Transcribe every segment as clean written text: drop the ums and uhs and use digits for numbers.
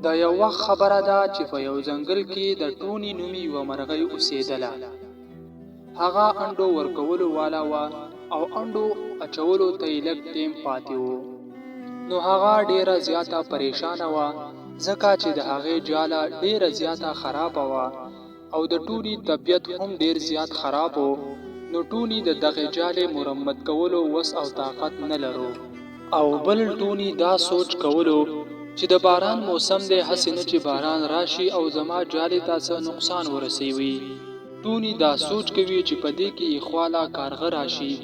دا یو وخت خبره ده چې په یو ځنګل کې د ټوني نومي یوه مرغۍ اوسېدله. هغه انډو ورکولو والا وه او انډو اچولو ته یې لږ ټیم پاتې و. نو هغه ډیره زیاته پریشانه وه ځکه چې د هغې جاله ډیره زیاته خرابه وه او د ټوني طبیعت هم ډیر زیات خراب و. نو ټوني د دغې جالې مرمت کولو وس او طاقت نه لرو. او بل ټوني دا سوچ کولو چې د باران موسم دی، هسې نه چې باران راشي او زما جالې ته څه نقصان ورسوي. ټوني دا سوچ کوي چې په دې کې یې خواله کارغه راشي.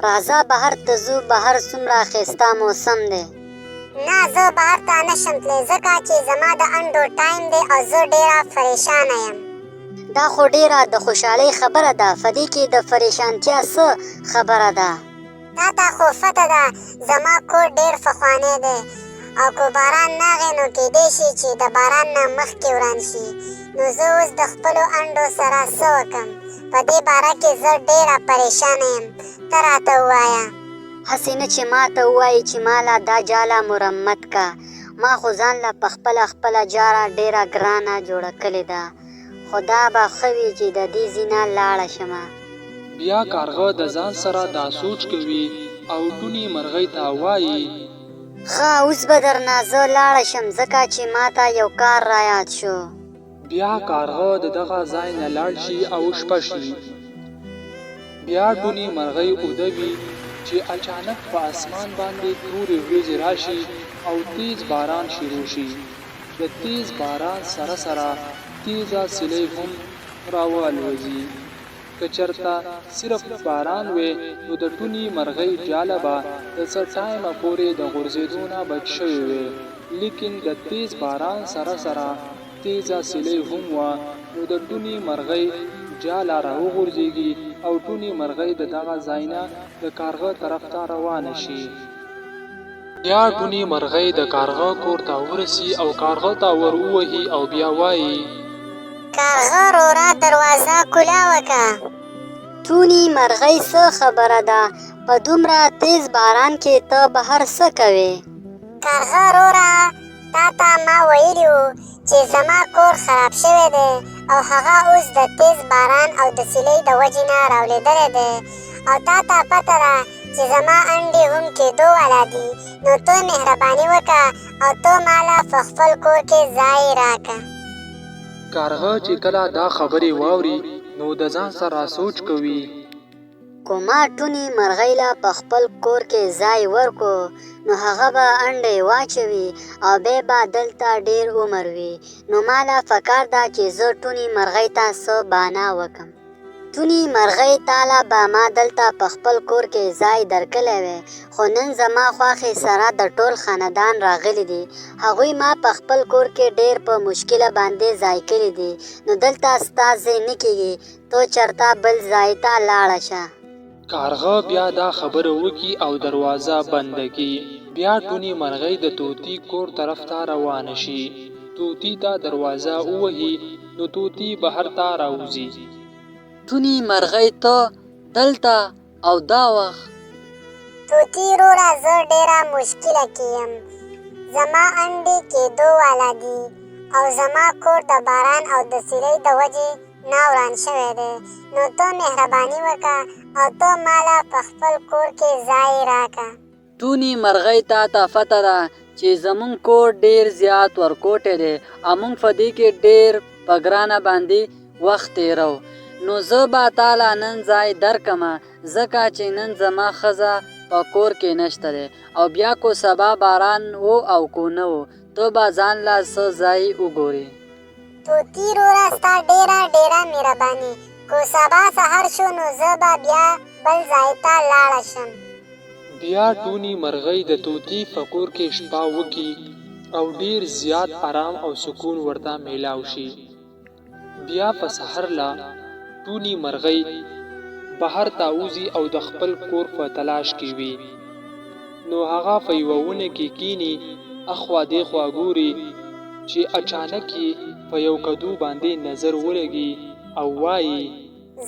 راځه بهر ته ځو، بهر څومره ښایسته موسم دی. نه، زه بهر ته نشم تللی ځکه چې زما د انډو ټایم دی او زه ډیره پریشانه یم. دا خو ډیره د خوشحالۍ خبره ده، په دې کې د پریشانتیا څه خبره ده؟ تا ته خو پته ده زما کور ډیر پخوانی دی او که باران ناغی نو کیدی شي چې د باران نه مخکې وران شي. نو زه اوس د خپلو انډو سره څه وکړم؟ په دې باره کې زه ډیره پریشانه یم. ته راته ووایه. هسې نه چې ما ته ووایي چې ماله دا جاله مرمت که. ما خو ځان له خپله جاله ډیره ګرانه جوړه کړې ده، خو دا به ښه وي چې د دې ځینه لاړه شمه. بیا کارغه د ځان سره دا سوچ کوي او ټوني مرغۍ ته وایي ښه، اوس به درنه زه لاړه شم ځکه چې ما ته یو کار رایاد شو. بیا کارغه د دغه ځای نه لاړ شي او شپه شي. بیا ټوني مرغۍ اوده وي چې اچانک په اسمان باندې تورې وریځې راشي او تیز باران شروع شي. د تیز باران سره سره تیزه سیلۍ هم راوالوځي. که چېرته صرف باران وی نو د ټوني مرغۍ جاله به د څه ټایمه پورې د غورځېدو نه بچ شوې وې، لیکن د تیز باران سره سره تیزه سیلۍ هم وه. نو د ټوني مرغۍ جاله راوغورځېږي او ټوني مرغۍ د دغه ځای نه د کارغه طرف ته روانه شي. بیا ټوني مرغۍ د کارغه کور ته ورسي او کارغه ته ور ووهي او بیا وایي کارغه رورا دروازه کولاوه که. ټوني مرغۍ څه خبره ده؟ په دومره تیز باران کې ته بهر څه کوې؟ کارغه رورا، تا ته ما ویلي وو چې زما کور خراب شوی دی او هغه اوس د تیز باران او د سیلۍ د وجې نه راولېدلی دی او تا ته پته ده چې زما انډې هم کېدو والا دي. نو ته مهرباني وکړه او ته ماله په خپل کور کې ځای راکړه. کارغه چې کله دا خبرې واوري نو د ځان سره سوچ کوي که ما ټوني مرغۍ له په خپل کور کې ځای ورکو نو هغه به انډې واچوي او بیا به دلته ډیر عمر وي. نو ماله پکار ده چې زه ټوني مرغۍ ته څه بهانه وکړم. ټوني مرغۍ تاله به ما دلته په خپل کور کې ځای درکړی وی، خو نن زما خوښې سره د ټول خاندان راغلی دي. هغوی ما په خپل کور کې ډیر په مشکله باندې ځای کړی دي. نو دلته ستا ځای نه کېږي، تو چېرته بل ځای ته لاړه شه. کارغه بیا دا خبره وکي او دروازه بنده کړي. بیا ټوني مرغۍ د طوطي کور طرف ته روانه شي. طوطي ته دروازه ووهي نو طوطي بهر ته راوځي. ټوني مرغۍ ته دلته او دا وخت؟ طوطي وروره، زه ډیره مشکله کې یم. زما انډې کېدو والا دي او زما کور د باران او د سیلۍ د وجې نه وران شوی دی. نو ته مهرباني وکړه او ته ماله په خپل کور کې ځای راکړه. ټوني مرغۍ ته پته ده چې زمونږ کور ډیر زیات ورکوټی دی او موږ په دې کې ډیر په ګرانه باندې وخت تېرو. نو زه به تاله نن ځای درکمه ځکه چې نن زما ښځه په کور کې نشته دی او بیا کو سبا باران و او کو نه و، ته به ځان له څه ځای وګورې. طوطي وروره، ستا ډیره مهرباني. که سبا سهار شو نو زه به بیا بل ځای ته لاړه شم. بیا ټوني مرغۍ د طوطي په کور کې شپه وکي او ډیر زیات آرام او سکون ورته میلاو شي. بیا په سحر لا ټوني مرغۍ بهر ته وځي او د خپل کور په تلاش کې وي. نو هغه په یوه ونه کې کیني، اخوا دېخوا ګوري چې اچانک یې په یو کدو باندې نظر ولګي او وایي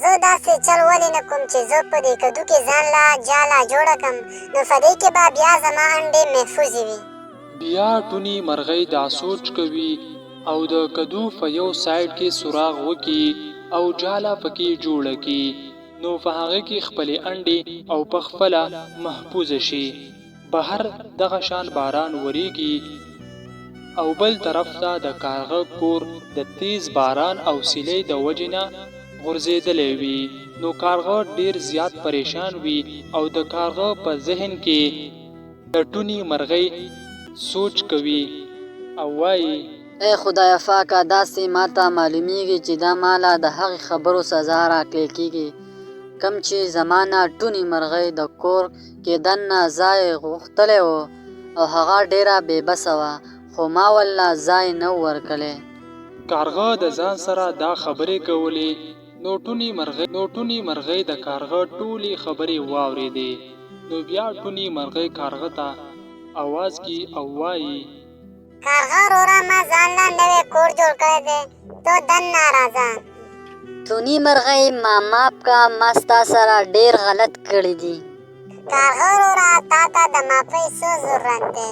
زه داسې چل ولې نه کوم چې زه په دې کدو کې ځان له جاله جوړه کړم، نو په دې کې به بیا زما انډې محفوظې وي. بیا ټونی مرغۍ دا سوچ کوي او د کدو په یو سایډ کې سوراخ وکي او جاله پکې جوړه کی نو په هغه کې خپلې انډې او په خپله محفوظ شي. بهر دغه شان باران وریږي او بل طرف ته د کارغه کور د تیز باران او سیلۍ د وجې نه غورځېدلی وي. نو کارغه ډیر زیات پریشان وي او د کارغه په ذهن کې د ټونی مرغۍ سوچ کوي او وایي ای خدای پاکه داسې ماته معلومیږي چې دا مالا د هغې خبرو سزا راکړی کېږي کم چې زمانه ټونی مرغۍ د کور کېدن نه ځای غوښتلی و او هغه ډیره بې بسه وه خو ما والله ځای نه و ورکړی. کارغه د ځان سره دا خبرې کولې نو ټونی مرغۍ د کارغه ټولې خبرې واورېدې. نو بیا ټونی مرغۍ کارغه ته आवाज کی او وایي کارغه رورا ما ځان له نوی کور جوړ کړی دی تو دننه راځه. ټونی مرغۍ ما ماف کا ما ستا سره ډیر غلط کړي دي. کارغه رورا تا ته د معافۍ څه ضرورت دی؟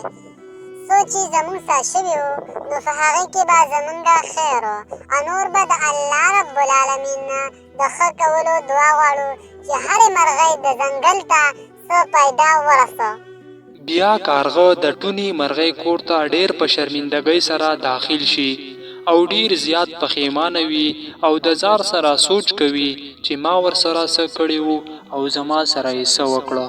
څو چې زموږ سره شوي وو نو په هغې کې به زموږ خیر و او نور به د الله رب العالمین نه د ښه کولو دعا غواړو چې هرې مرغۍ د ځنګل ته څه پیدا ورسه. بیا کارغه د ټونی مرغۍ کور ته ډیر په شرمندګۍ سره داخل شي او ډیر زیات پښیمانه وي او د ځان سره سوچ کوي چې ما ورسره څه کړي وو او زما سره یې څه وکړه.